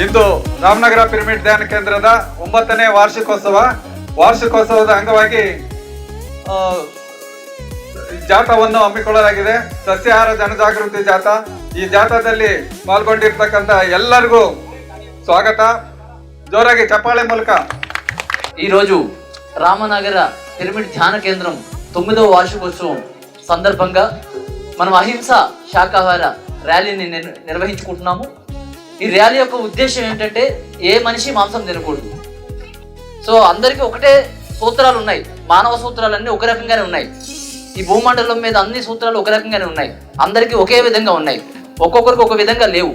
ಇಂದು Ramanagara pyramid ಧ್ಯಾನ ಕೇಂದ್ರದ 9ನೇ ವಾರ್ಷಿಕೋತ್ಸವದ ಅಂಗವಾಗಿ ಜಾಥಾವನ್ನು ಹಮ್ಮಿಕೊಳ್ಳಲಾಗಿದೆ. ಸಸ್ಯಾಹಾರ ಜನಜಾಗೃತಿ ಜಾಥಾ. ಈ ಜಾಥಾದಲ್ಲಿ ಪಾಲ್ಗೊಂಡಿರ್ತಕ್ಕಂಥ ಎಲ್ಲರಿಗೂ ಸ್ವಾಗತ. జోరాగి చప్పాళే మూలక ఈరోజు రామనగర పిరమిడ్ ధ్యాన కేంద్రం 9వ వార్షికోత్సవం సందర్భంగా మనం అహింస శాకాహార ర్యాలీని నిర్వహించుకుంటున్నాము. ఈ ర్యాలీ యొక్క ఉద్దేశం ఏంటంటే ఏ మనిషి మాంసం తినకూడదు. సో అందరికీ ఒకటే సూత్రాలు ఉన్నాయి. మానవ సూత్రాలన్నీ ఒక రకంగానే ఉన్నాయి. ఈ భూమండలం మీద అన్ని సూత్రాలు ఒక రకంగానే ఉన్నాయి. అందరికీ ఒకే విధంగా ఉన్నాయి. ఒక్కొక్కరికి ఒక విధంగా లేవు.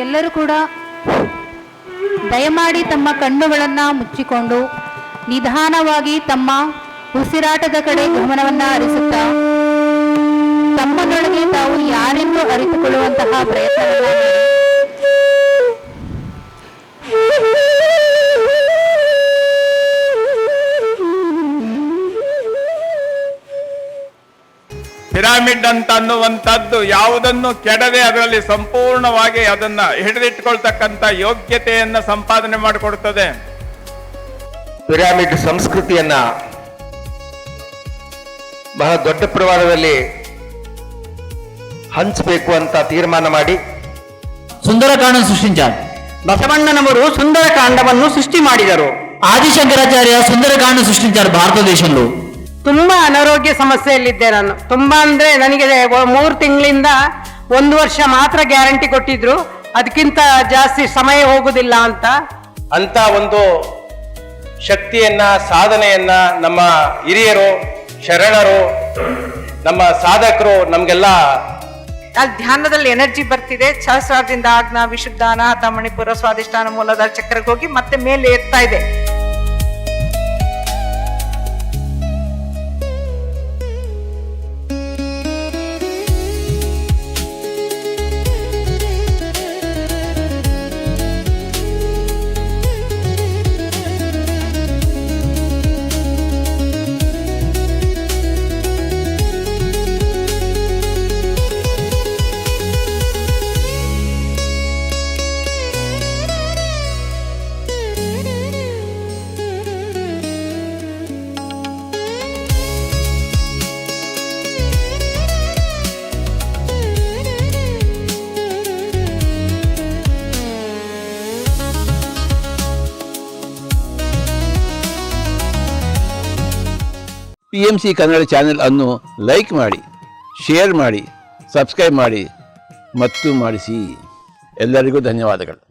ಎಲ್ಲರೂ ಕೂಡ ದಯಮಾಡಿ ತಮ್ಮ ಕಣ್ಣುಗಳನ್ನು ಮುಚ್ಚಿಕೊಂಡು ನಿಧಾನವಾಗಿ ತಮ್ಮ ಉಸಿರಾಟದ ಕಡೆ ಗಮನವನ್ನು ಹರಿಸುತ್ತಾ ತಮ್ಮನೊಳಗೆ ತಾವು ಯಾರೆಂದು ಅರಿತುಕೊಳ್ಳುವಂತಹ ಪ್ರಯತ್ನವನ್ನು ಮಾಡಿ. ಪಿರಮಿಡ್ ಅಂತ ಅನ್ನುವಂಥದ್ದು ಯಾವುದನ್ನು ಕೆಡದೆ ಅದರಲ್ಲಿ ಸಂಪೂರ್ಣವಾಗಿ ಅದನ್ನ ಹಿಡಿದಿಟ್ಕೊಳ್ತಕ್ಕಂಥ ಯೋಗ್ಯತೆಯನ್ನ ಸಂಪಾದನೆ ಮಾಡಿಕೊಡುತ್ತದೆ. ಪಿರಮಿಡ್ ಸಂಸ್ಕೃತಿಯನ್ನ ಬಹಳ ದೊಡ್ಡ ಪ್ರಮಾಣದಲ್ಲಿ ಹಂಚಬೇಕು ಅಂತ ತೀರ್ಮಾನ ಮಾಡಿ ಸುಂದರಕಾಂಡ ಸೃಷ್ಟಿಸಿದರು. బసవಣ್ಣనವರು సుందరకాండವನ್ನು సృష్టి ಮಾಡಿದರು. ఆదిశంకరాచార్య సుందరకాండ సృష్టించారు భారతదేశంలో. ತುಂಬಾ ಅನಾರೋಗ್ಯ ಸಮಸ್ಯೆಯಲ್ಲಿದ್ದೆ ನಾನು. ತುಂಬಾ ಅಂದ್ರೆ ನನಗೆ 3 ತಿಂಗಳಿಂದ 1 ವರ್ಷ ಮಾತ್ರ ಗ್ಯಾರಂಟಿ ಕೊಟ್ಟಿದ್ರು, ಅದಕ್ಕಿಂತ ಜಾಸ್ತಿ ಸಮಯ ಹೋಗುದಿಲ್ಲ ಅಂತ. ಅಂತ ಒಂದು ಶಕ್ತಿಯನ್ನ ಸಾಧನೆಯನ್ನ ನಮ್ಮ ಹಿರಿಯರು ಶರಣರು ನಮ್ಮ ಸಾಧಕರು ನಮ್ಗೆಲ್ಲ ಅಲ್ಲಿ ಧ್ಯಾನದಲ್ಲಿ ಎನರ್ಜಿ ಬರ್ತಿದೆ. ಸಹಸ್ರಾರದಿಂದ ಆಜ್ಞಾ ವಿಶುದ್ಧ ಅನಾಹತ ಮಣಿಪುರ ಸ್ವಾದಿಷ್ಠಾನ ಮೂಲದ ಚಕ್ರಕ್ಕೆ ಹೋಗಿ ಮತ್ತೆ ಮೇಲೆ ಎತ್ತಾ ಇದೆ. PMC ಕನ್ನಡ ಚಾನೆಲ್ ಅನ್ನು ಲೈಕ್ ಮಾಡಿ, ಶೇರ್ ಮಾಡಿ, ಸಬ್ಸ್ಕ್ರೈಬ್ ಮಾಡಿ ಮತ್ತು ಮಾಡಿಸಿ. ಎಲ್ಲರಿಗೂ ಧನ್ಯವಾದಗಳು.